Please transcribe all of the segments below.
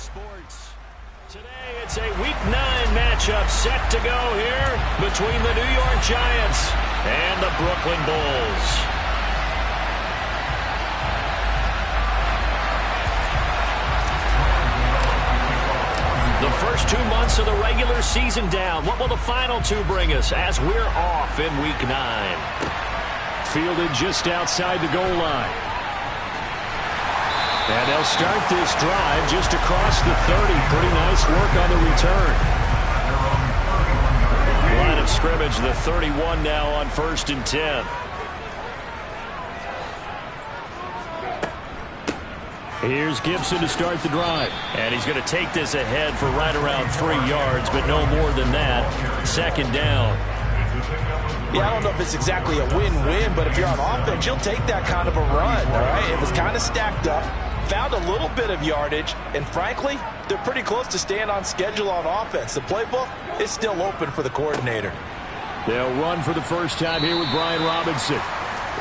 Sports. Today it's a Week 9 matchup set to go here between the New York Giants and the Brooklyn Bulls. The first 2 months of the regular season down. What will the final two bring us as we're off in Week 9? Fielded just outside the goal line. And they'll start this drive just across the 30. Pretty nice work on the return. Line of scrimmage, the 31 now on 1st and 10. Here's Gibson to start the drive. And he's going to take this ahead for right around 3 yards, but no more than that. 2nd down. Yeah, I don't know if it's exactly a win-win, but if you're on offense, you'll take that kind of a run, all right? It was kind of stacked up, found a little bit of yardage, and frankly, they're pretty close to staying on schedule on offense. The playbook is still open for the coordinator. They'll run for the first time here with Brian Robinson.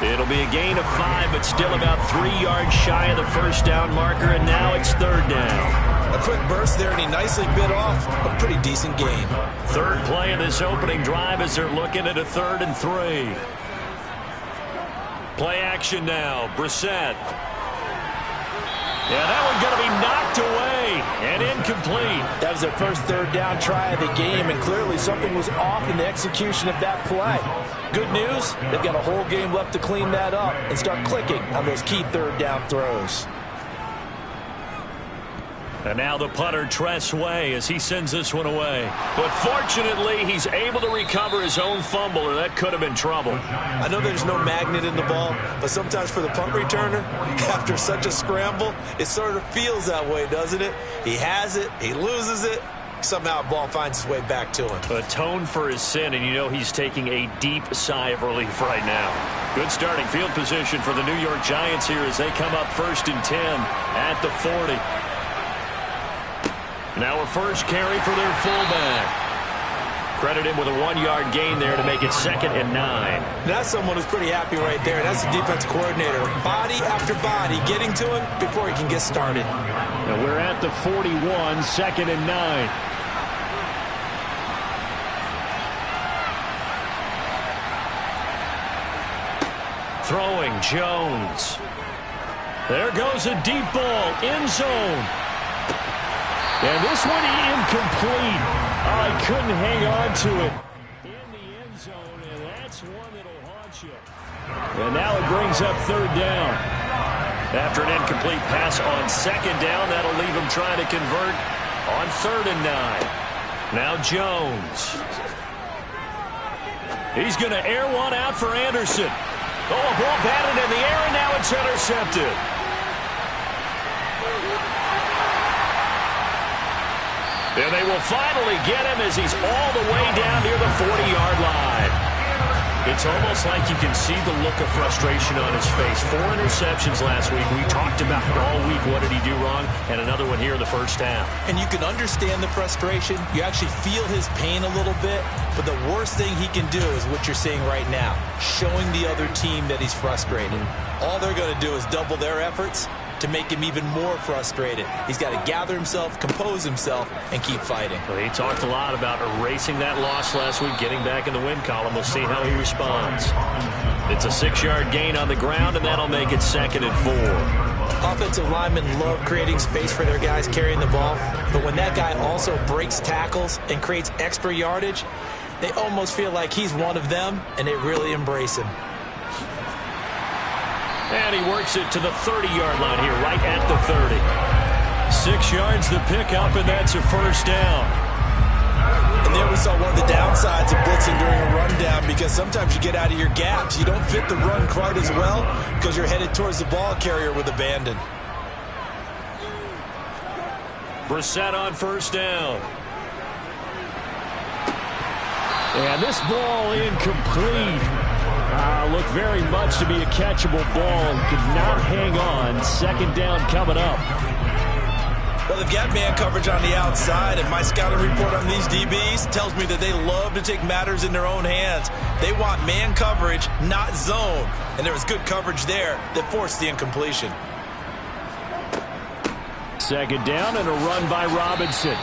It'll be a gain of 5, but still about 3 yards shy of the first down marker, and now it's 3rd down. A quick burst there, and he nicely bit off a pretty decent gain. 3rd play of this opening drive as they're looking at a 3rd and 3. Play action now, Brissett. Yeah, that one's going to be knocked away and incomplete. That was their first 3rd down try of the game, and clearly something was off in the execution of that play. Good news, they've got a whole game left to clean that up and start clicking on those key 3rd down throws. And now the punter, Tress Way, as he sends this one away. But fortunately, he's able to recover his own fumble, or that could have been trouble. I know there's no magnet in the ball, but sometimes for the punt returner, after such a scramble, it sort of feels that way, doesn't it? He has it, he loses it, somehow the ball finds its way back to him. Atone for his sin, and you know he's taking a deep sigh of relief right now. Good starting field position for the New York Giants here as they come up 1st and 10 at the 40. Now a first carry for their fullback. Credit him with a 1-yard gain there to make it 2nd and 9. That's someone who's pretty happy right there. That's the defensive coordinator. Body after body getting to him before he can get started. And we're at the 41, 2nd and 9. Throwing, Jones. There goes a deep ball, end zone. And this one incomplete. I couldn't hang on to it. In the end zone, and that's one that'll haunt you. And now it brings up 3rd down. After an incomplete pass on 2nd down, that'll leave him trying to convert on 3rd and 9. Now Jones. He's going to air one out for Anderson. Oh, a ball batted in the air, and now it's intercepted. And they will finally get him as he's all the way down near the 40-yard line. It's almost like you can see the look of frustration on his face. 4 interceptions last week. We talked about it all week. What did he do wrong? And another one here in the first half. And you can understand the frustration. You actually feel his pain a little bit. But the worst thing he can do is what you're seeing right now, showing the other team that he's frustrated. All they're going to do is double their efforts to make him even more frustrated. He's got to gather himself, compose himself, and keep fighting. Well, he talked a lot about erasing that loss last week, getting back in the win column. We'll see how he responds. It's a 6-yard gain on the ground, and that'll make it 2nd and 4. Offensive linemen love creating space for their guys carrying the ball, but when that guy also breaks tackles and creates extra yardage, they almost feel like he's one of them, and they really embrace him. And he works it to the 30-yard line here, right at the 30. 6 yards the pickup, and that's a first down. And there we saw one of the downsides of blitzing during a rundown, because sometimes you get out of your gaps. You don't fit the run quite as well because you're headed towards the ball carrier with abandon. Brissett on first down. And this ball incomplete. Looked very much to be a catchable ball and could not hang on. 2nd down coming up. Well, they've got man coverage on the outside, and my scouting report on these DBs tells me that they love to take matters in their own hands. They want man coverage, not zone. And there was good coverage there that forced the incompletion. Second down and a run by Robinson.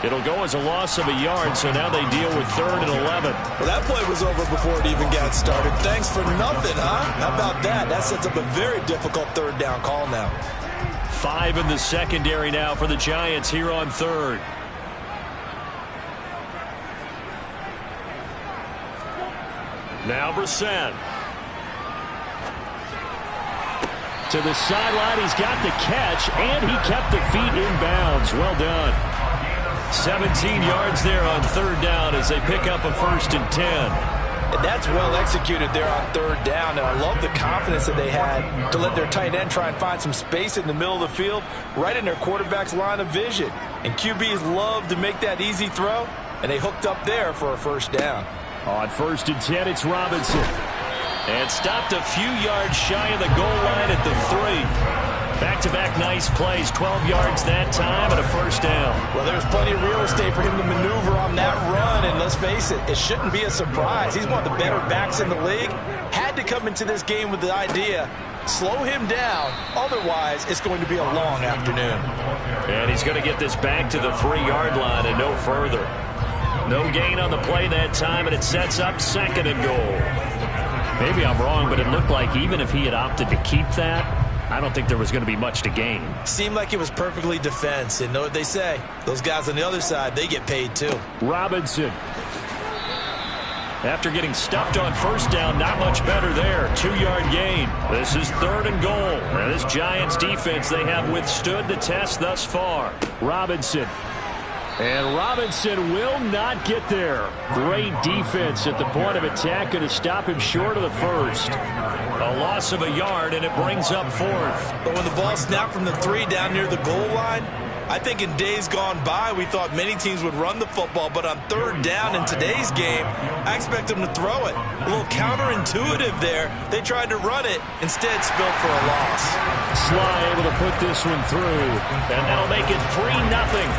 It'll go as a loss of a yard, so now they deal with 3rd and 11. Well, that play was over before it even got started. Thanks for nothing, huh? How about that? That sets up a very difficult 3rd down call now. 5 in the secondary now for the Giants here on 3rd. Now Brissett. To the sideline, he's got the catch, and he kept the feet in bounds. Well done. 17 yards there on 3rd down as they pick up a 1st and 10. And that's well executed there on 3rd down, and I love the confidence that they had to let their tight end try and find some space in the middle of the field, right in their quarterback's line of vision. And QBs love to make that easy throw, and they hooked up there for a 1st down. On 1st and 10, it's Robinson. And stopped a few yards shy of the goal line at the 3. Back-to-back nice plays, 12 yards that time and a 1st down. Well, there's plenty of real estate for him to maneuver on that run, and let's face it, it shouldn't be a surprise. He's one of the better backs in the league. Had to come into this game with the idea, slow him down, otherwise it's going to be a long afternoon. And he's going to get this back to the 3-yard line and no further. No gain on the play that time, and it sets up 2nd and goal. Maybe I'm wrong, but it looked like even if he had opted to keep that, I don't think there was going to be much to gain. Seemed like it was perfectly defense, and know what they say. Those guys on the other side, they get paid too. Robinson. After getting stuffed on 1st down, not much better there. 2-yard gain. This is 3rd and goal. And this Giants defense, they have withstood the test thus far. Robinson. And Robinson will not get there. Great defense at the point of attack, going to stop him short of the 1st. A loss of a yard, and it brings up 4th. But when the ball snapped from the 3 down near the goal line, I think in days gone by, we thought many teams would run the football, but on 3rd down in today's game, I expect them to throw it. A little counterintuitive there. They tried to run it, instead spilled for a loss. Sly able to put this one through, and that'll make it 3-0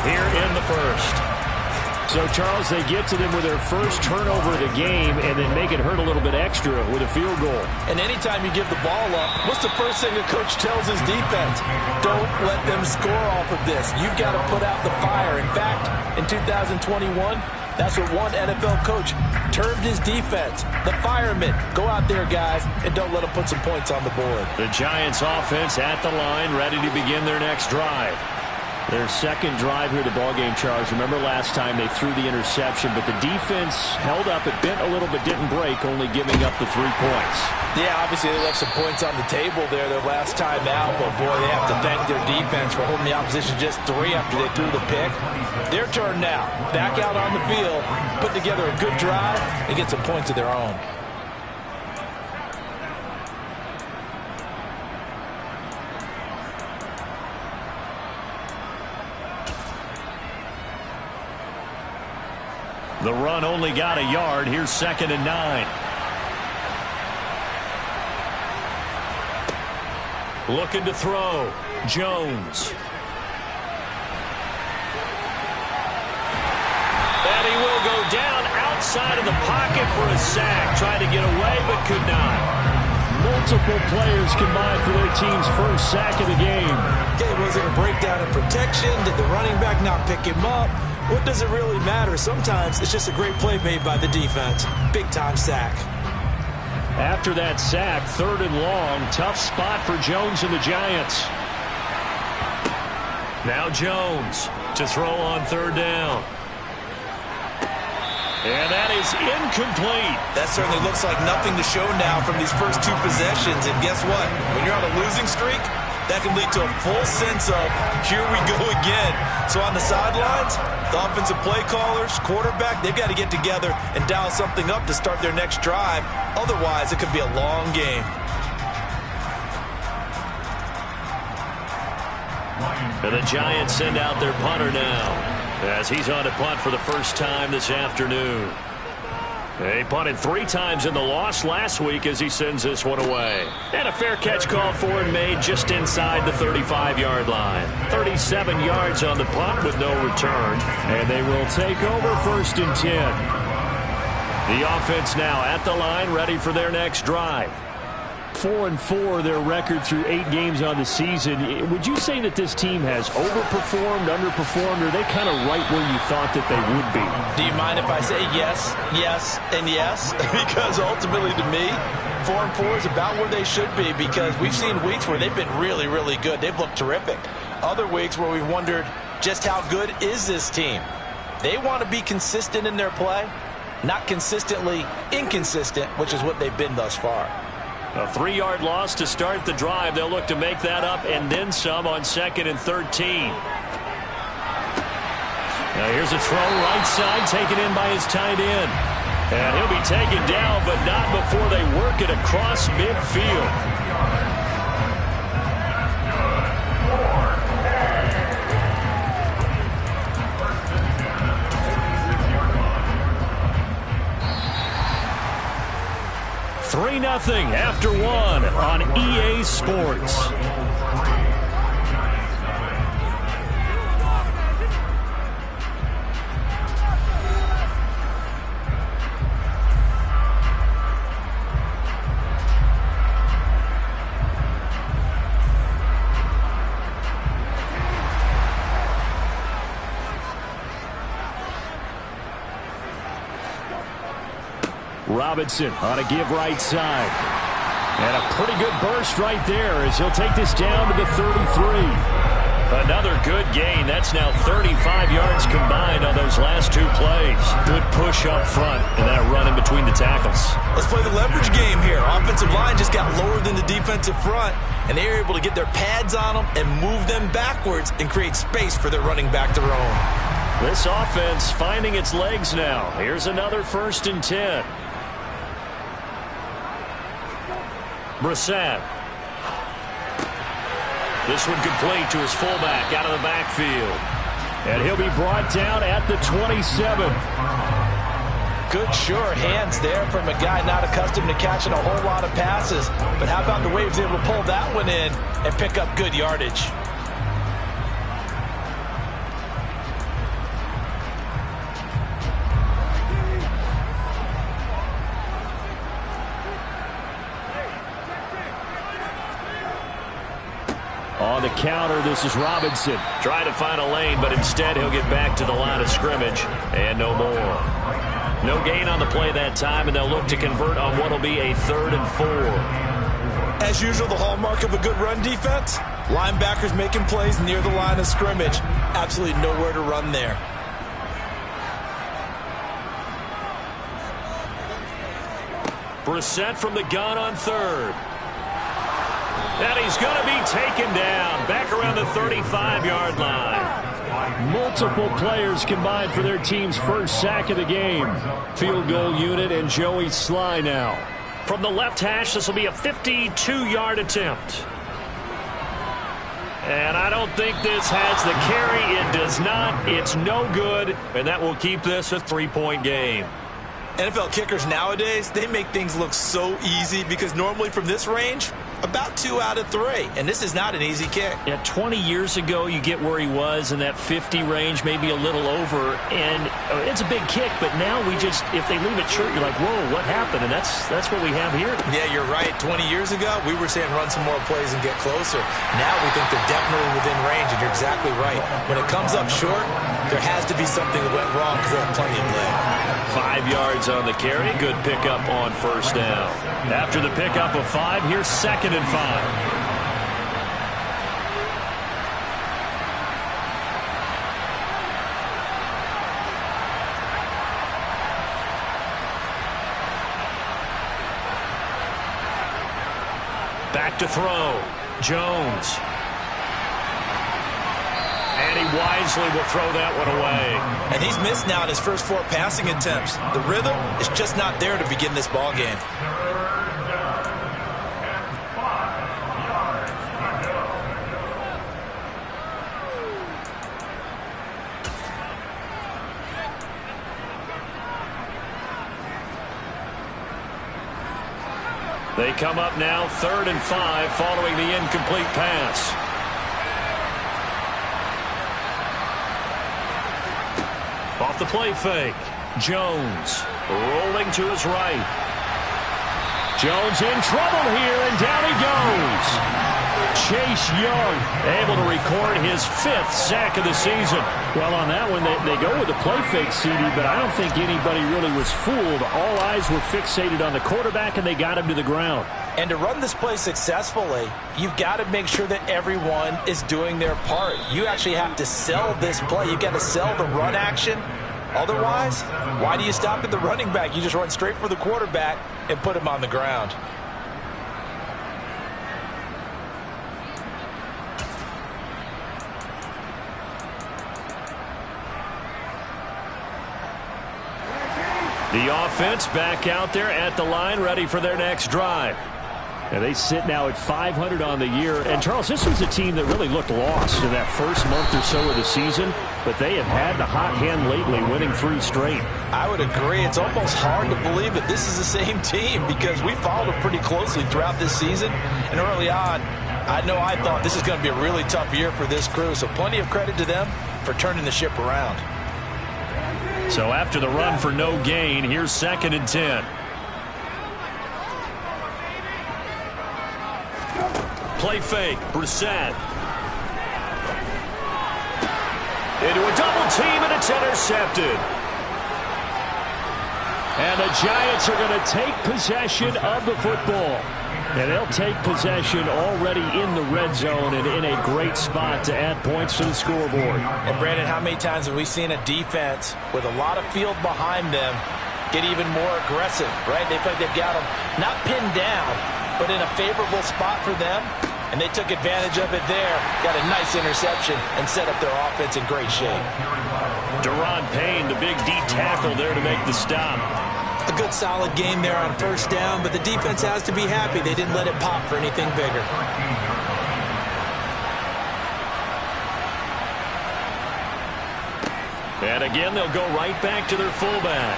here in the 1st. So, Charles, they get to them with their first turnover of the game and then make it hurt a little bit extra with a field goal. And anytime you give the ball up, what's the first thing a coach tells his defense? Don't let them score off of this. You've got to put out the fire. In fact, in 2021, that's what one NFL coach termed his defense. The firemen. Go out there, guys, and don't let them put some points on the board. The Giants offense at the line, ready to begin their next drive. Their 2nd drive here, the ballgame, Charles. Remember last time they threw the interception, but the defense held up. It bent a little but didn't break, only giving up the 3 points. Yeah, obviously they left some points on the table there their last time out, but boy, they have to thank their defense for holding the opposition just 3 after they threw the pick. Their turn now. Back out on the field, put together a good drive, and get some points of their own. The run only got a yard. Here's 2nd and 9. Looking to throw. Jones. And he will go down outside of the pocket for a sack. Tried to get away, but could not. Multiple players combined for their team's first sack of the game. Okay, was it a breakdown in protection? Did the running back not pick him up? What does it really matter? Sometimes it's just a great play made by the defense. Big-time sack. After that sack, 3rd and long. Tough spot for Jones and the Giants. Now Jones to throw on 3rd down. And that is incomplete. That certainly looks like nothing to show now from these first 2 possessions. And guess what? When you're on a losing streak, that can lead to a full sense of, here we go again. So on the sidelines, the offensive play callers, quarterback, they've got to get together and dial something up to start their next drive. Otherwise, it could be a long game. And the Giants send out their punter now, as he's on to punt for the first time this afternoon. They punted 3 times in the loss last week as he sends this one away. And a fair catch called for and made just inside the 35-yard line. 37 yards on the punt with no return. And they will take over 1st and 10. The offense now at the line, ready for their next drive. 4-4 their record through 8 games on the season. Would you say that this team has overperformed, underperformed, or are they kind of right where you thought that they would be? Do you mind if I say yes, yes, and yes? Because ultimately to me, 4-4 is about where they should be, because we've seen weeks where they've been really, really good. They've looked terrific. Other weeks where we've wondered just how good is this team. They want to be consistent in their play, not consistently inconsistent, which is what they've been thus far. A 3-yard loss to start the drive. They'll look to make that up and then some on 2nd and 13. Now here's a throw right side, taken in by his tight end. And he'll be taken down, but not before they work it across midfield. Three 3-0 after 1 on EA Sports. Robinson on a give right side. And a pretty good burst right there as he'll take this down to the 33. Another good gain. That's now 35 yards combined on those last 2 plays. Good push up front and that run in between the tackles. Let's play the leverage game here. Offensive line just got lower than the defensive front, and they were able to get their pads on them and move them backwards and create space for their running back to roam. This offense finding its legs now. Here's another 1st and 10. Brissett. This one complete to his fullback out of the backfield. And he'll be brought down at the 27. Good sure hands there from a guy not accustomed to catching a whole lot of passes. But how about the way he was able to pull that one in and pick up good yardage? On the counter, this is Robinson. Trying to find a lane, but instead he'll get back to the line of scrimmage. And no more. No gain on the play that time, and they'll look to convert on what will be a 3rd and 4. As usual, the hallmark of a good run defense, linebackers making plays near the line of scrimmage. Absolutely nowhere to run there. Brissett from the gun on 3rd. And he's going to be taken down back around the 35-yard line. Multiple players combined for their team's first sack of the game. Field goal unit and Joey Sly now. From the left hash, this will be a 52-yard attempt. And I don't think this has the carry. It does not. It's no good. And that will keep this a 3-point game. NFL kickers nowadays, they make things look so easy because normally from this range, about 2 out of 3. And this is not an easy kick. Yeah, 20 years ago, you get where he was in that 50 range, maybe a little over. And it's a big kick, but now we just, if they leave it short, you're like, whoa, what happened? And that's what we have here. Yeah, you're right. 20 years ago, we were saying run some more plays and get closer. Now we think they're definitely within range, and you're exactly right. When it comes up short, there has to be something that went wrong because they have plenty of leg. 5 yards on the carry. Good pickup on 1st down. After the pickup of 5, here's 2nd and 5. Back to throw. Jones. And he wisely will throw that one away. And he's missed now in his first 4 passing attempts. The rhythm is just not there to begin this ball game. They come up now 3rd and 5 following the incomplete pass. Off the play fake. Jones rolling to his right. Jones in trouble here, and down he goes. Chase Young able to record his 5th sack of the season. Well, on that one, they go with the play fake, CD, but I don't think anybody really was fooled. All eyes were fixated on the quarterback, and they got him to the ground. And to run this play successfully, you've got to make sure that everyone is doing their part. You actually have to sell this play. You've got to sell the run action. Otherwise, why do you stop at the running back? You just run straight for the quarterback and put him on the ground. The offense back out there at the line, ready for their next drive. And they sit now at 500 on the year. And, Charles, this was a team that really looked lost in that first month or so of the season, but they have had the hot hand lately, winning 3 straight. I would agree. It's almost hard to believe that this is the same team because we followed them pretty closely throughout this season. And early on, I thought this is going to be a really tough year for this crew, so plenty of credit to them for turning the ship around. So after the run for no gain, here's 2nd and 10. Play fake, Brissett. Into a double team, and it's intercepted. And the Giants are going to take possession of the football. And they'll take possession already in the red zone and in a great spot to add points to the scoreboard. And, Brandon, how many times have we seen a defense with a lot of field behind them get even more aggressive, right? They feel like they've got them not pinned down, but in a favorable spot for them. And they took advantage of it there. Got a nice interception and set up their offense in great shape. Deron Payne, the big D tackle there to make the stop. A good solid game there on first down, but the defense has to be happy they didn't let it pop for anything bigger. And again, they'll go right back to their fullback.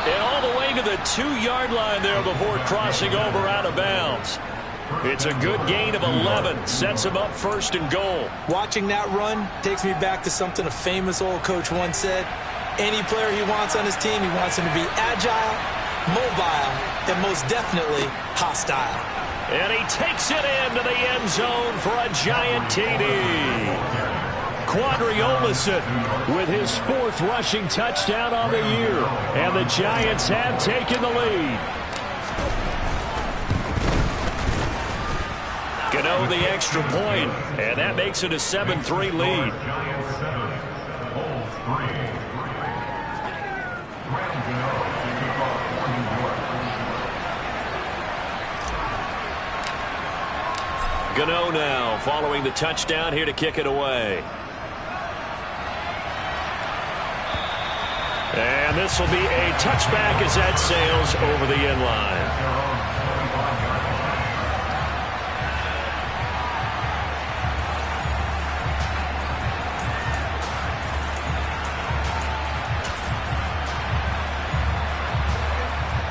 And all the way to the 2-yard line there before crossing over out of bounds. It's a good gain of 11. Sets him up 1st and goal. Watching that run takes me back to something a famous old coach once said. Any player he wants on his team, he wants him to be agile, mobile, and most definitely hostile. And he takes it into the end zone for a giant TD. Quadri Olison with his 4th rushing touchdown on the year. And the Giants have taken the lead. Gano the extra point, and that makes it a 7-3 lead. Gano now following the touchdown here to kick it away. And this will be a touchback as that sails over the end line.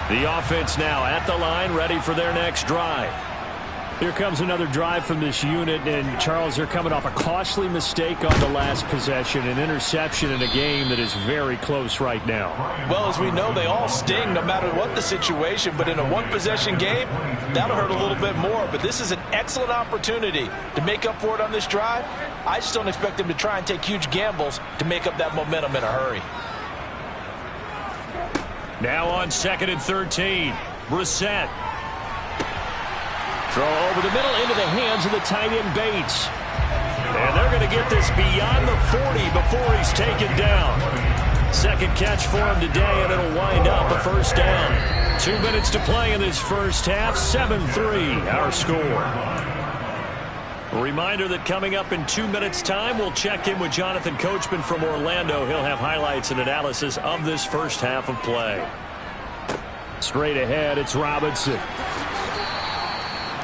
The offense now at the line, ready for their next drive. Here comes another drive from this unit, and Charles, they're coming off a costly mistake on the last possession, an interception in a game that is very close right now. Well, as we know, they all sting no matter what the situation, but in a one-possession game, that'll hurt a little bit more. But this is an excellent opportunity to make up for it on this drive. I just don't expect them to try and take huge gambles to make up that momentum in a hurry. Now on 2nd and 13, Brissett. Throw over the middle into the hands of the tight end Bates. And they're going to get this beyond the 40 before he's taken down. 2nd catch for him today, and it'll wind up a 1st down. 2 minutes to play in this first half. 7-3 our score. A reminder that coming up in 2 minutes' time, we'll check in with Jonathan Coachman from Orlando. He'll have highlights and analysis of this first half of play. Straight ahead, it's Robinson.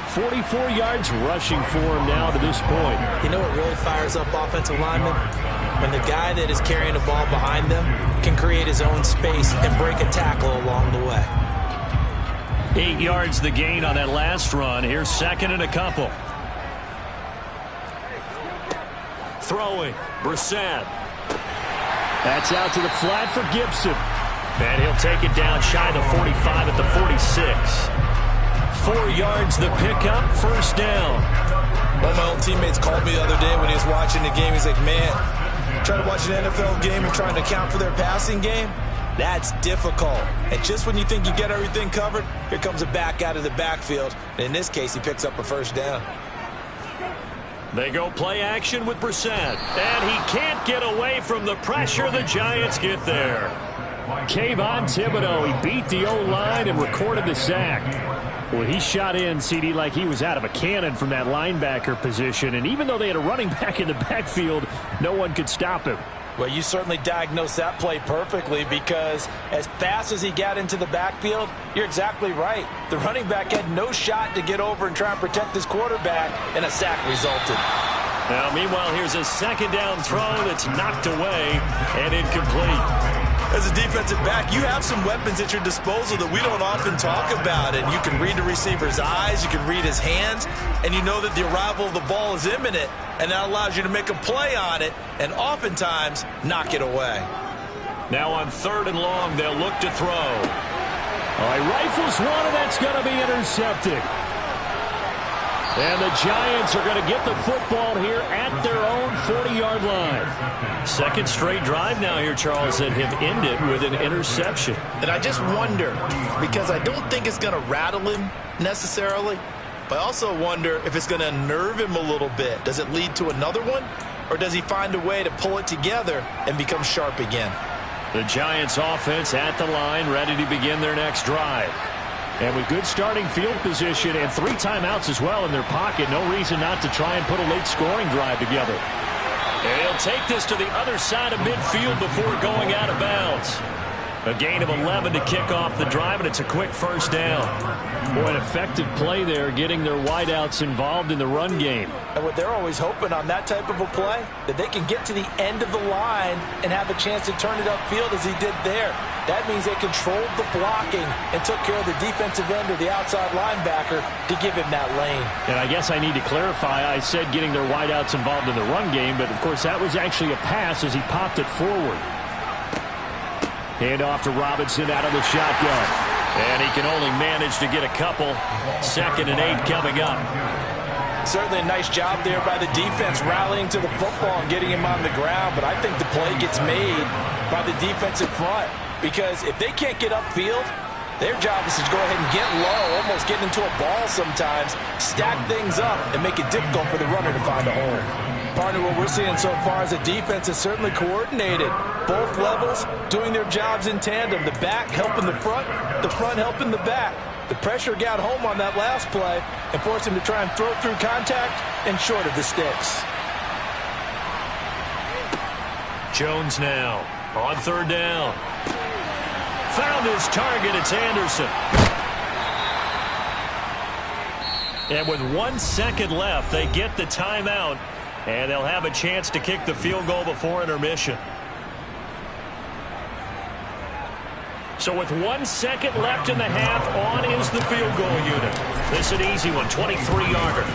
44 yards rushing for him now to this point. You know what really fires up offensive linemen? When the guy that is carrying the ball behind them can create his own space and break a tackle along the way. 8 yards the gain on that last run. Here's 2nd and a couple. Throwing, Brissett. That's out to the flat for Gibson. And he'll take it down shy of the 45 at the 46. 4 yards the pickup, first down. One of my old teammates called me the other day when he was watching the game. He's like, man, trying to watch an NFL game and trying to account for their passing game, that's difficult. And just when you think you get everything covered, here comes a back out of the backfield. And in this case, he picks up a first down. They go play action with Brissett. And he can't get away from the pressure. The Giants get there. Kayvon Thibodeau, he beat the O-line and recorded the sack. Well, he shot in, CD, like he was out of a cannon from that linebacker position. And even though they had a running back in the backfield, no one could stop him. Well, you certainly diagnosed that play perfectly, because as fast as he got into the backfield, you're exactly right. The running back had no shot to get over and try and protect his quarterback, and a sack resulted. Now, meanwhile, here's a second down throw that's knocked away and incomplete. As a defensive back, you have some weapons at your disposal that we don't often talk about. And you can read the receiver's eyes, you can read his hands, and you know that the arrival of the ball is imminent, and that allows you to make a play on it and oftentimes knock it away. Now on 3rd and long, they'll look to throw. All right, rifles one, and that's going to be intercepted. And the Giants are going to get the football here at their own 40-yard line. Second straight drive now here, Charles, that have ended with an interception. And I just wonder, because I don't think it's going to rattle him necessarily, but I also wonder if it's going to unnerve him a little bit. Does it lead to another one, or does he find a way to pull it together and become sharp again? The Giants offense at the line, ready to begin their next drive. And with good starting field position and 3 timeouts as well in their pocket, no reason not to try and put a late scoring drive together. And he'll take this to the other side of midfield before going out of bounds. A gain of 11 to kick off the drive, and it's a quick first down. Boy, an effective play there, getting their wideouts involved in the run game. And what they're always hoping on that type of a play, that they can get to the end of the line and have a chance to turn it upfield as he did there. That means they controlled the blocking and took care of the defensive end or the outside linebacker to give him that lane. And I guess I need to clarify, I said getting their wideouts involved in the run game, but of course that was actually a pass as he popped it forward. Hand off to Robinson out of the shotgun. And he can only manage to get a couple. 2nd and 8 coming up. Certainly a nice job there by the defense rallying to the football and getting him on the ground, but I think the play gets made by the defensive front, because if they can't get upfield, their job is to go ahead and get low, almost get into a ball sometimes, stack things up, and make it difficult for the runner to find a hole. Partner, what we're seeing so far is the defense is certainly coordinated. Both levels doing their jobs in tandem. The back helping the front helping the back. The pressure got home on that last play and forced him to try and throw through contact and short of the sticks. Jones now on 3rd down. Found his target. It's Anderson. And with 1 second left, they get the timeout, and they'll have a chance to kick the field goal before intermission. So with 1 second left in the half, on is the field goal unit. This is an easy one, 23-yarder.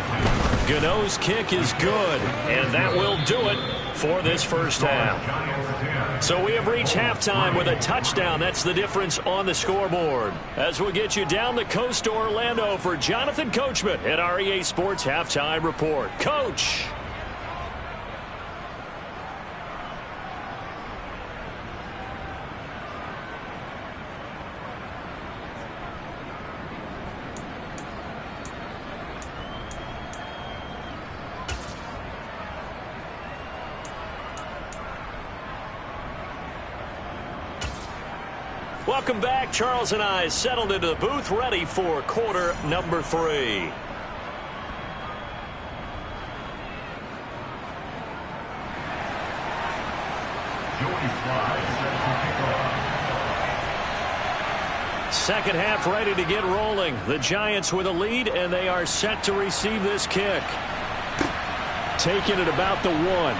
Gano's kick is good, and that will do it for this first half. So we have reached halftime with a touchdown. That's the difference on the scoreboard. As we'll get you down the coast to Orlando for Jonathan Coachman at our EA Sports Halftime Report. Coach. Welcome back. Charles and I settled into the booth, ready for quarter number 3. Second half ready to get rolling. The Giants with a lead, and they are set to receive this kick. Taking it about the 1.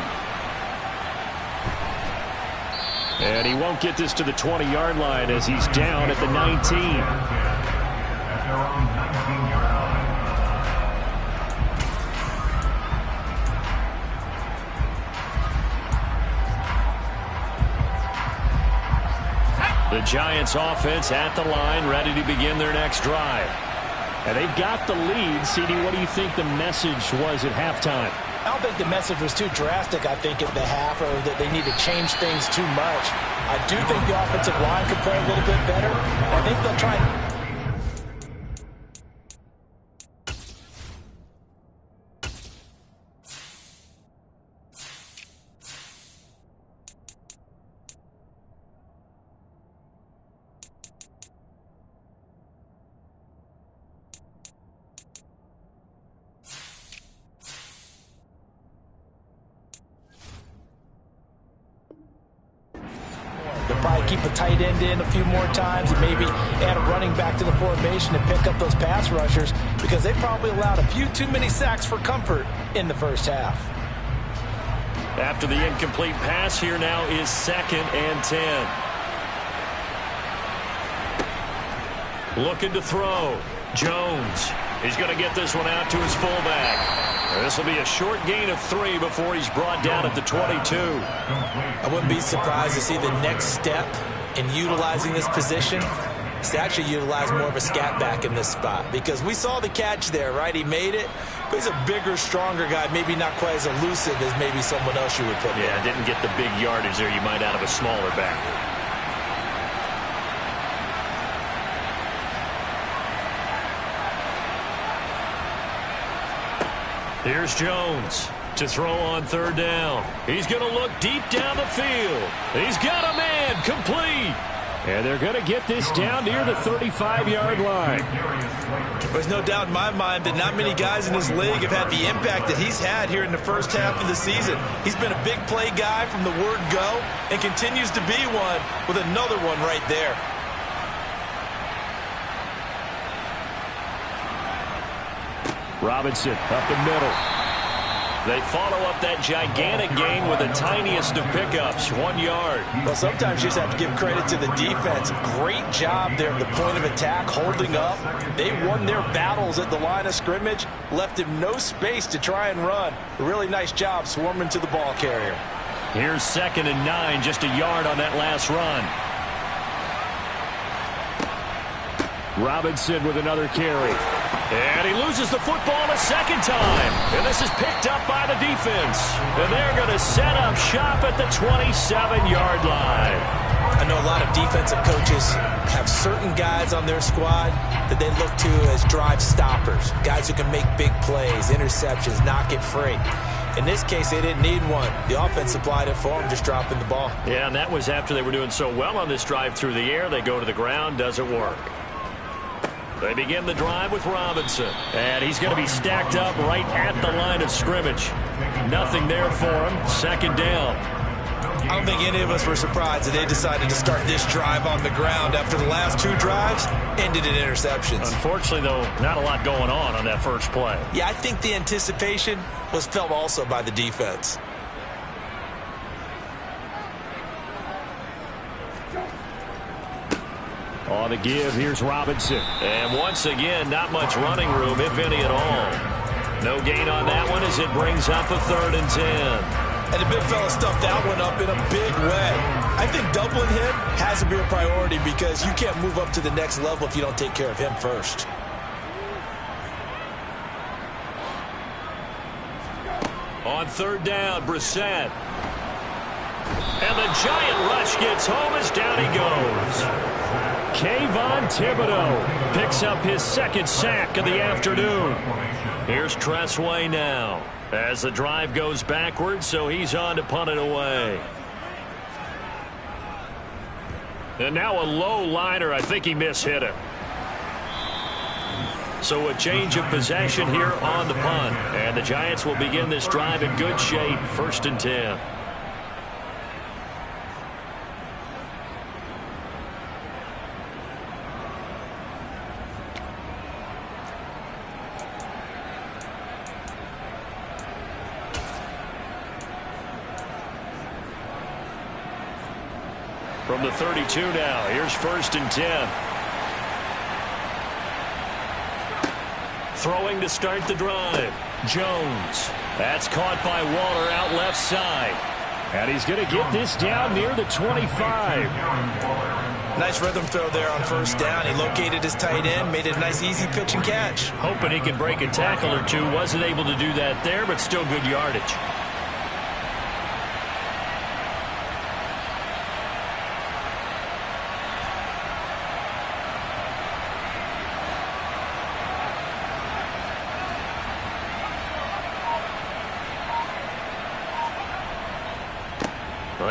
And he won't get this to the 20-yard line as he's down at the 19. The Giants offense at the line, ready to begin their next drive. And they've got the lead. CD, what do you think the message was at halftime? I don't think the message was too drastic, I think, at the half, or that they need to change things too much. I do think the offensive line could play a little bit better. I think they'll try and... They'll probably keep a tight end in a few more times and maybe add a running back to the formation and pick up those pass rushers because they probably allowed a few too many sacks for comfort in the first half. After the incomplete pass, here now is 2nd and 10. Looking to throw. Jones. He's going to get this one out to his fullback. This will be a short gain of 3 before he's brought down at the 22. I wouldn't be surprised to see the next step in utilizing this position is to actually utilize more of a scat back in this spot, because we saw the catch there, right? He made it, but he's a bigger, stronger guy, maybe not quite as elusive as maybe someone else you would put there. Yeah, didn't get the big yardage there you might out of a smaller back. Here's Jones to throw on 3rd down. He's going to look deep down the field. He's got a man, complete. And they're going to get this down near the 35-yard line. There's no doubt in my mind that not many guys in this league have had the impact that he's had here in the first half of the season. He's been a big play guy from the word go and continues to be one with another one right there. Robinson up the middle. They follow up that gigantic gain with the tiniest of pickups, 1 yard. Well, sometimes you just have to give credit to the defense. Great job there at the point of attack, holding up. They won their battles at the line of scrimmage, left him no space to try and run. A really nice job swarming to the ball carrier. Here's 2nd and 9, just a yard on that last run. Robinson with another carry. And he loses the football a second time. And this is picked up by the defense. And they're going to set up shop at the 27-yard line. I know a lot of defensive coaches have certain guys on their squad that they look to as drive stoppers, guys who can make big plays, interceptions, knock it free. In this case, they didn't need one. The offense supplied it for them, just dropping the ball. Yeah, and that was after they were doing so well on this drive through the air. They go to the ground, doesn't work. They begin the drive with Robinson. And he's going to be stacked up right at the line of scrimmage. Nothing there for him. 2nd down. I don't think any of us were surprised that they decided to start this drive on the ground after the last 2 drives ended in interceptions. Unfortunately, though, not a lot going on that first play. Yeah, I think the anticipation was felt also by the defense. On the give, here's Robinson. And once again, not much running room, if any at all. No gain on that one as it brings up a 3rd and 10. And the big fella stuffed that one up in a big way. I think doubling him has to be a priority because you can't move up to the next level if you don't take care of him first. On 3rd down, Brissett. And the giant rush gets home as down he goes. Kayvon Thibodeau picks up his 2nd sack of the afternoon. Here's Tressway now as the drive goes backwards, so he's on to punt it away. And now a low liner. I think he mishit it. So a change of possession here on the punt. And the Giants will begin this drive in good shape. 1st and 10. From the 32 now, here's 1st and 10. Throwing to start the drive. Jones. That's caught by Waller out left side. And he's going to get this down near the 25. Nice rhythm throw there on first down. He located his tight end, made it a nice easy pitch and catch. Hoping he can break a tackle or two. Wasn't able to do that there, but still good yardage.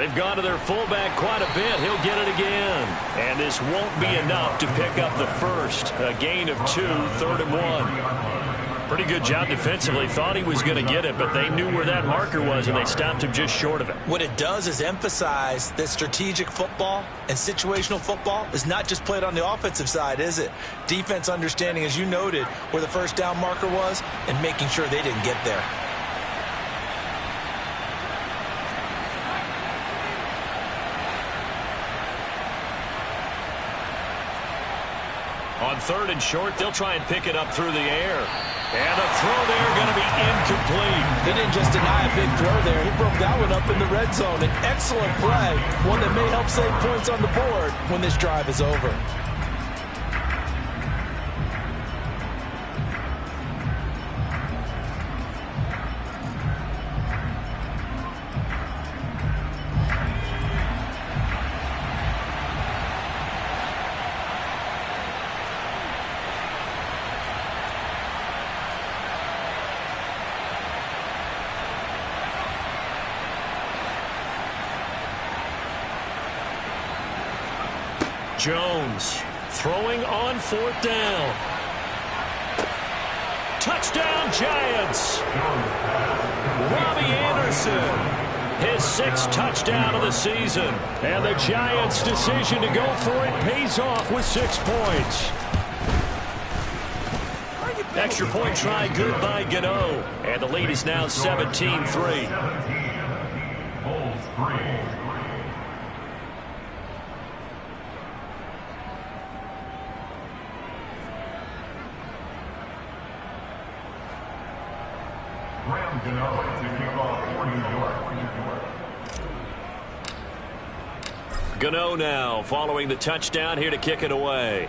They've gone to their fullback quite a bit. He'll get it again. And this won't be enough to pick up the first. A gain of 2, 3rd and 1. Pretty good job defensively. Thought he was going to get it, but they knew where that marker was, and they stopped him just short of it. What it does is emphasize that strategic football and situational football is not just played on the offensive side, is it? Defense understanding, as you noted, where the first down marker was and making sure they didn't get there. On 3rd and short, they'll try and pick it up through the air. And a throw there going to be incomplete. He didn't just deny a big throw there. He broke that one up in the red zone. An excellent play, one that may help save points on the board when this drive is over. Jones throwing on 4th down. Touchdown, Giants. Robbie Anderson, his 6th touchdown of the season. And the Giants' decision to go for it pays off with 6 points. Extra point try good by Gano. And the lead is now 17-3. Gano now following the touchdown here to kick it away.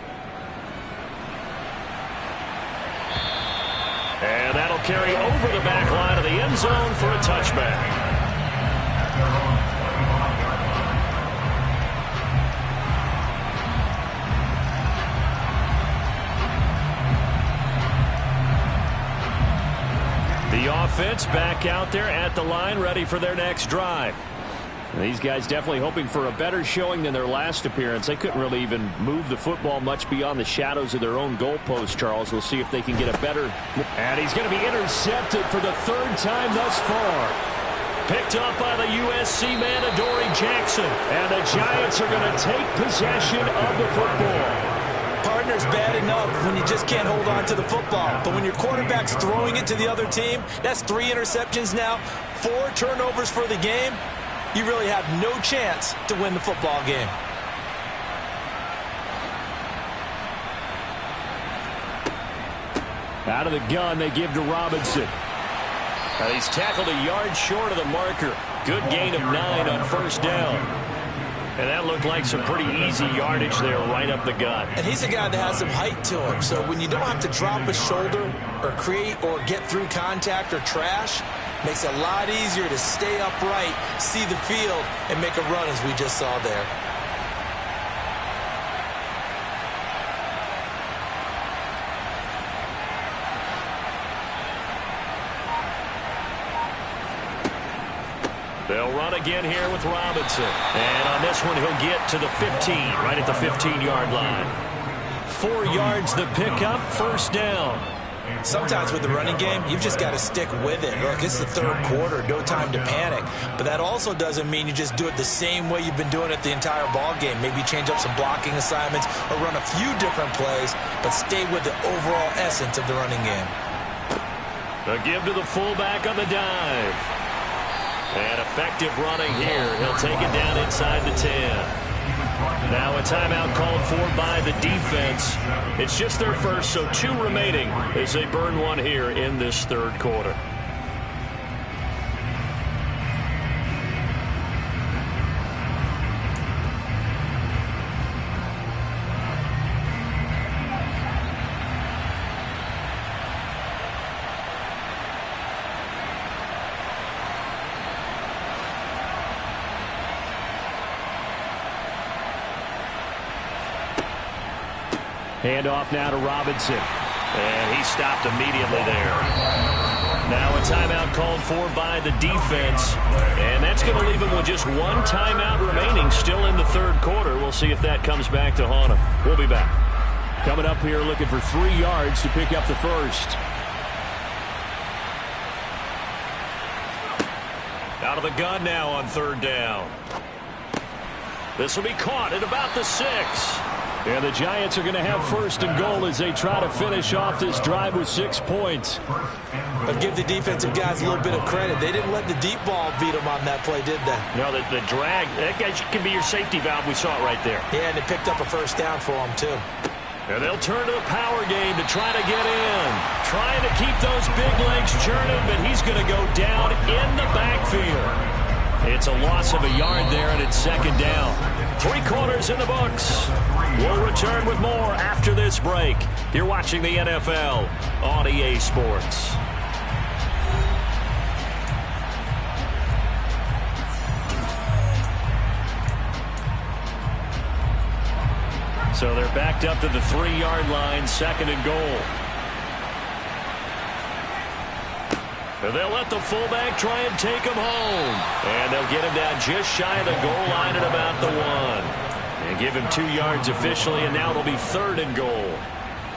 And that'll carry over the back line of the end zone for a touchback. The offense back out there at the line, ready for their next drive. These guys definitely hoping for a better showing than their last appearance. They couldn't really even move the football much beyond the shadows of their own goalpost, Charles. We'll see if they can get a better... And he's going to be intercepted for the 3rd time thus far. Picked up by the USC man, Adoree Jackson. And the Giants are going to take possession of the football. Partner's bad enough when you just can't hold on to the football. But when your quarterback's throwing it to the other team, that's 3 interceptions now, 4 turnovers for the game. You really have no chance to win the football game. Out of the gun, they give to Robinson. He's tackled a yard short of the marker. Good gain of 9 on 1st down. And that looked like some pretty easy yardage there right up the gut. And he's a guy that has some height to him. So when you don't have to drop a shoulder or create or get through contact or trash, makes it a lot easier to stay upright, see the field, and make a run as we just saw there. They'll run again here with Robinson. And on this one, he'll get to the 15, right at the 15-yard line. 4 yards the pickup, 1st down. Sometimes with the running game, you've just got to stick with it. Look, it's the 3rd quarter, no time to panic. But that also doesn't mean you just do it the same way you've been doing it the entire ball game. Maybe change up some blocking assignments or run a few different plays, but stay with the overall essence of the running game. A give to the fullback on the dive. And effective running here. He'll take it down inside the 10. Now a timeout called for by the defense. It's just their first, so 2 remaining as they burn 1 here in this 3rd quarter. Hand off now to Robinson. And he stopped immediately there. Now a timeout called for by the defense. And that's going to leave him with just one timeout remaining still in the third quarter. We'll see if that comes back to haunt him. We'll be back. Coming up here looking for 3 yards to pick up the first. Out of the gun now on third down. This will be caught at about the 6. And the Giants are going to have first and goal as they try to finish off this drive with 6 points. But give the defensive guys a little bit of credit. They didn't let the deep ball beat them on that play, did they? No, the drag, that guy can be your safety valve. We saw it right there. Yeah, and they picked up a first down for them, too. And they'll turn to the power game to try to get in. Trying to keep those big legs churning, but he's going to go down in the backfield. It's a loss of a yard there, and it's second down. 3 quarters in the books. We'll return with more after this break. You're watching the NFL on EA Sports. So they're backed up to the 3-yard line, second and goal. And they'll let the fullback try and take him home. And they'll get him down just shy of the goal line at about the 1. And give him 2 yards officially, and now it'll be third and goal.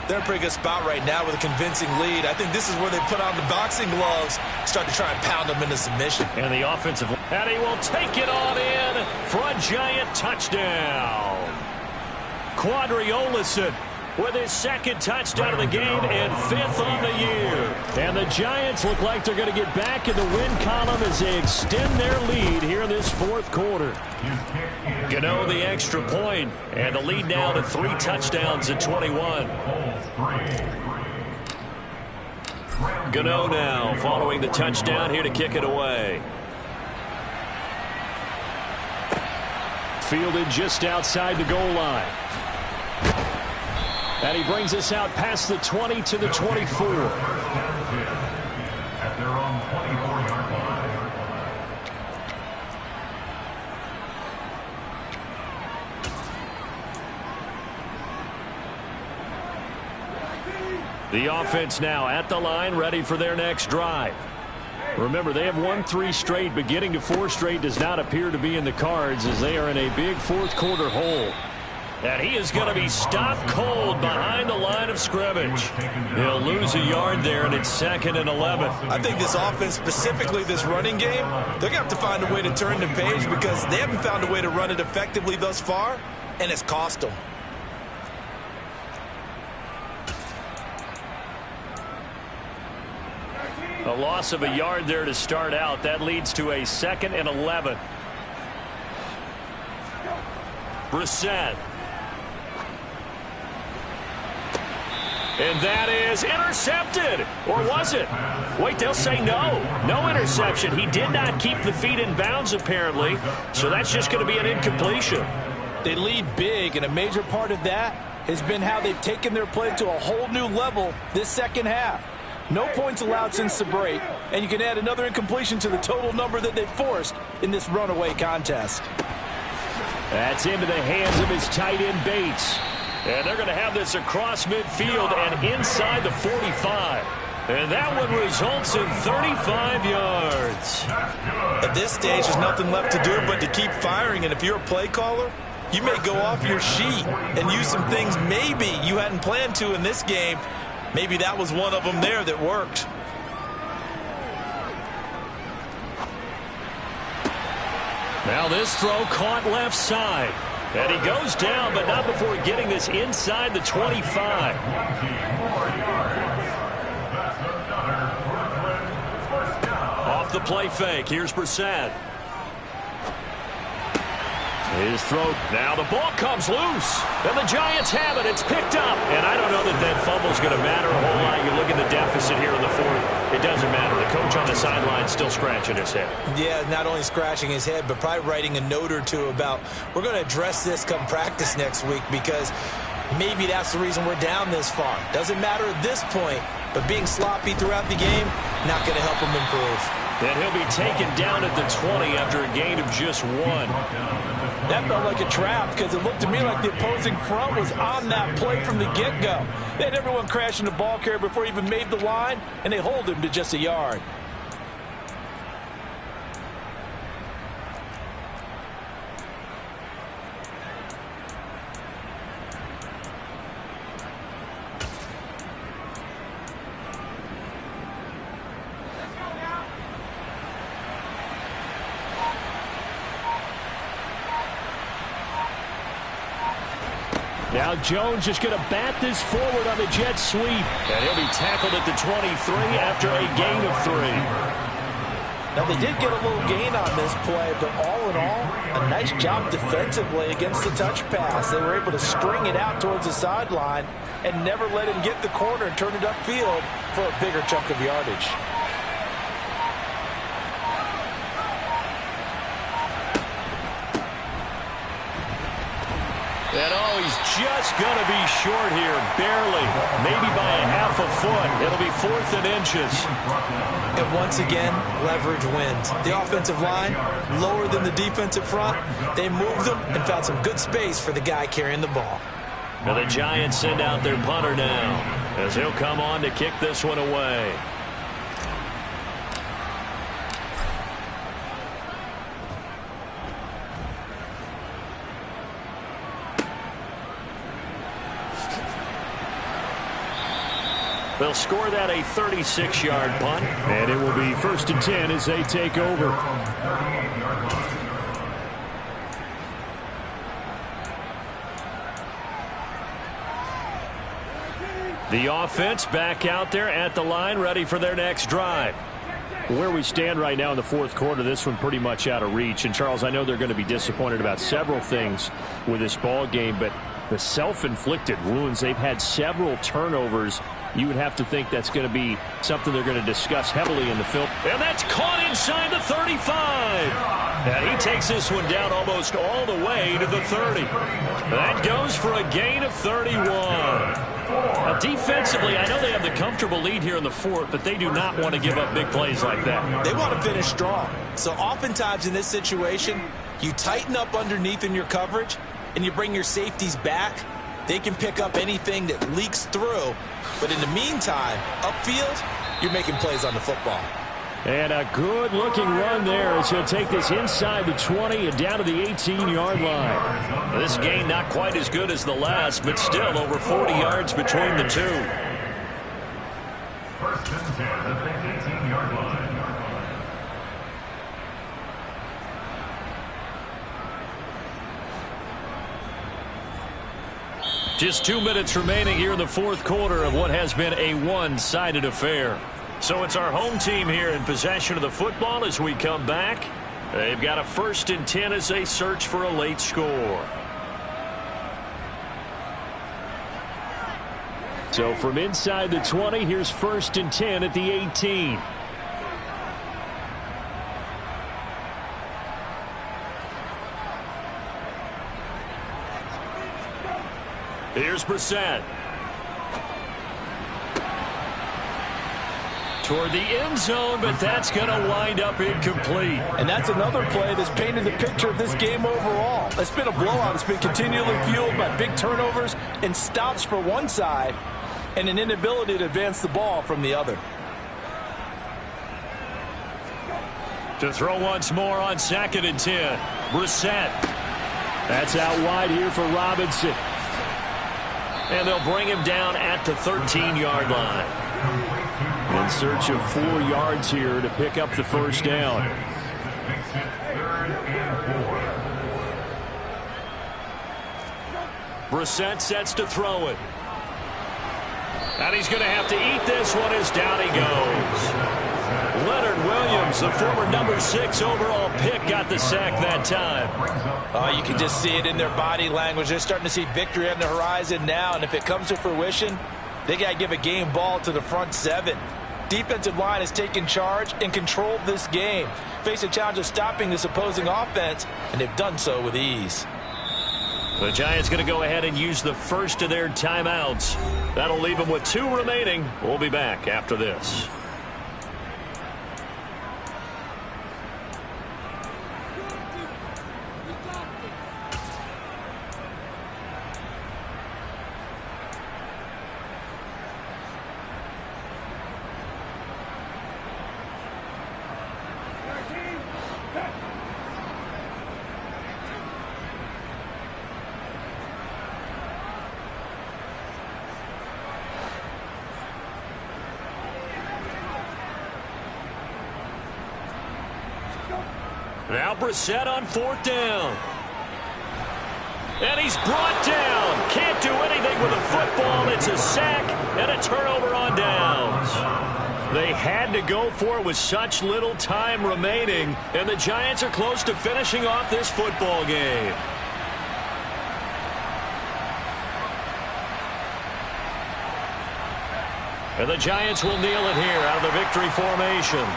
They're in a pretty good spot right now with a convincing lead. I think this is where they put on the boxing gloves, start to try and pound them into submission. And the offensive, and he will take it on in for a Giant touchdown. Quadriolison with his second touchdown of the game and 5th on the year. And the Giants look like they're going to get back in the win column as they extend their lead here in this 4th quarter. Gano the extra point, and the lead now to 3 touchdowns at 21. Gano now following the touchdown here to kick it away. Fielded just outside the goal line. And he brings us out past the 20 to the 24. At their own 24-yard line. The offense now at the line, ready for their next drive. Remember, they have won 3 straight, but getting to 4 straight does not appear to be in the cards as they are in a big 4th quarter hole. And he is going to be stopped cold behind the line of scrimmage. He'll lose a yard there, and it's 2nd and 11. I think this offense, specifically this running game, they're going to have to find a way to turn the page because they haven't found a way to run it effectively thus far, and it's cost them. A loss of a yard there to start out. That leads to a 2nd and 11. Brissett. And that is intercepted. Or was it? Wait, they'll say no. No interception. He did not keep the feet in bounds, apparently. So that's just going to be an incompletion. They lead big, and a major part of that has been how they've taken their play to a whole new level this second half. No points allowed since the break, and you can add another incompletion to the total number that they've forced in this runaway contest. That's into the hands of his tight end, Bates. And they're going to have this across midfield and inside the 45. And that one results in 35 yards. At this stage, there's nothing left to do but to keep firing. And if you're a play caller, you may go off your sheet and use some things maybe you hadn't planned to in this game. Maybe that was one of them there that worked. Now this throw caught left side. And he goes down, but not before getting this inside the 25. Off the play fake. Here's Brissett. His throw. Now the ball comes loose. And the Giants have it. It's picked up. And I don't know that that fumble's going to matter a whole lot. You look at the deficit here in the 4th. It doesn't matter. The coach on the sideline still scratching his head. Yeah, not only scratching his head, but probably writing a note or two about we're going to address this come practice next week because maybe that's the reason we're down this far. Doesn't matter at this point, but being sloppy throughout the game, not going to help him improve. And he'll be taken down at the 20 after a gain of just 1. That felt like a trap because it looked to me like the opposing front was on that play from the get-go. They had everyone crashing the ball carrier before he even made the line, and they hold him to just a yard. Now Jones just going to bat this forward on the jet sweep. And he'll be tackled at the 23 after a gain of 3. Now, they did get a little gain on this play, but all in all, a nice job defensively against the touch pass. They were able to string it out towards the sideline and never let him get the corner and turn it upfield for a bigger chunk of yardage. And oh, he's just going to be short here, barely, maybe by a half a foot. It'll be 4th and inches. And once again, leverage wins. The offensive line, lower than the defensive front. They moved them and found some good space for the guy carrying the ball. Now the Giants send out their punter now, as he'll come on to kick this one away. They'll score that a 36-yard punt. And it will be 1st and 10 as they take over. The offense back out there at the line, ready for their next drive. Where we stand right now in the 4th quarter, this one pretty much out of reach. And, Charles, I know they're going to be disappointed about several things with this ball game, but the self-inflicted wounds, they've had several turnovers. You would have to think that's going to be something they're going to discuss heavily in the film. And that's caught inside the 35. And he takes this one down almost all the way to the 30. That goes for a gain of 31. Now, defensively, I know they have the comfortable lead here in the 4th, but they do not want to give up big plays like that. They want to finish strong. So oftentimes in this situation, you tighten up underneath in your coverage, and you bring your safeties back. They can pick up anything that leaks through. But in the meantime, upfield, you're making plays on the football. And a good-looking run there as he'll take this inside the 20 and down to the 18-yard line. This gain not quite as good as the last, but still over 40 yards between the two. 1st and 10 at the 18-yard line. Just 2 minutes remaining here in the 4th quarter of what has been a one-sided affair. So it's our home team here in possession of the football as we come back. They've got a 1st and 10 as they search for a late score. So from inside the 20, here's 1st and 10 at the 18. Here's Brissett. Toward the end zone, but that's going to wind up incomplete. And that's another play that's painted the picture of this game overall. It's been a blowout. It's been continually fueled by big turnovers and stops for one side and an inability to advance the ball from the other. To throw once more on 2nd and 10. Brissett. That's out wide here for Robinson. And they'll bring him down at the 13-yard line. In search of 4 yards here to pick up the 1st down. Brissett sets to throw it. And he's going to have to eat this one as down he goes. Leonard Williams, the former number 6 overall pick, got the sack that time. Oh, you can just see it in their body language. They're starting to see victory on the horizon now, and if it comes to fruition, they got to give a game ball to the front 7. Defensive line has taken charge and controlled this game. Face a challenge of stopping this opposing offense, and they've done so with ease. The Giants going to go ahead and use the first of their timeouts. That'll leave them with 2 remaining. We'll be back after this. Now Brissett on 4th down. And he's brought down. Can't do anything with a football. It's a sack and a turnover on downs. They had to go for it with such little time remaining, and the Giants are close to finishing off this football game. And the Giants will kneel it here out of the victory formation.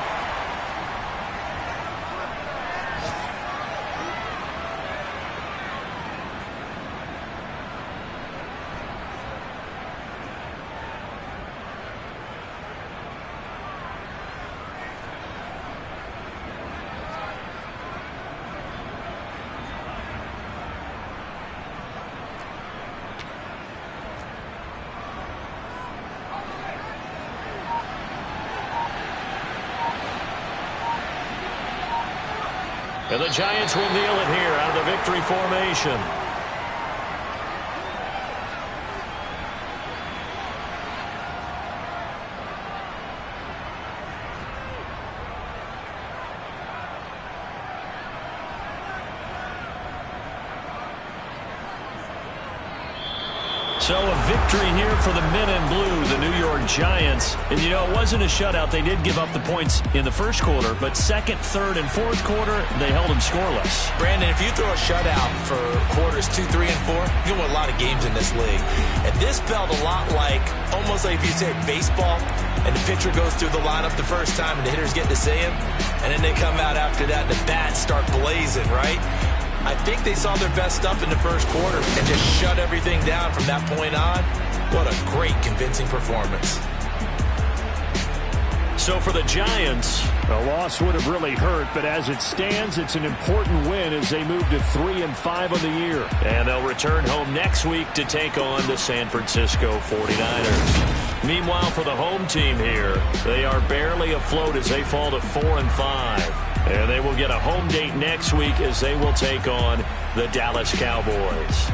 And the Giants will kneel it here out of the victory formation. So a victory here for the men in blue, the New York Giants. And, you know, it wasn't a shutout. They did give up the points in the first quarter, but second, third, and fourth quarter, they held them scoreless. Brandon, if you throw a shutout for quarters 2, 3, and 4, you win a lot of games in this league. And this felt a lot like, almost like if you said baseball, and the pitcher goes through the lineup the first time, and the hitters get to see him, and then they come out after that, and the bats start blazing, right? I think they saw their best stuff in the first quarter and just shut everything down from that point on. What a great, convincing performance. So for the Giants, a loss would have really hurt, but as it stands, it's an important win as they move to 3-5 on the year. And they'll return home next week to take on the San Francisco 49ers. Meanwhile, for the home team here, they are barely afloat as they fall to 4-5. And they will get a home date next week as they will take on the Dallas Cowboys.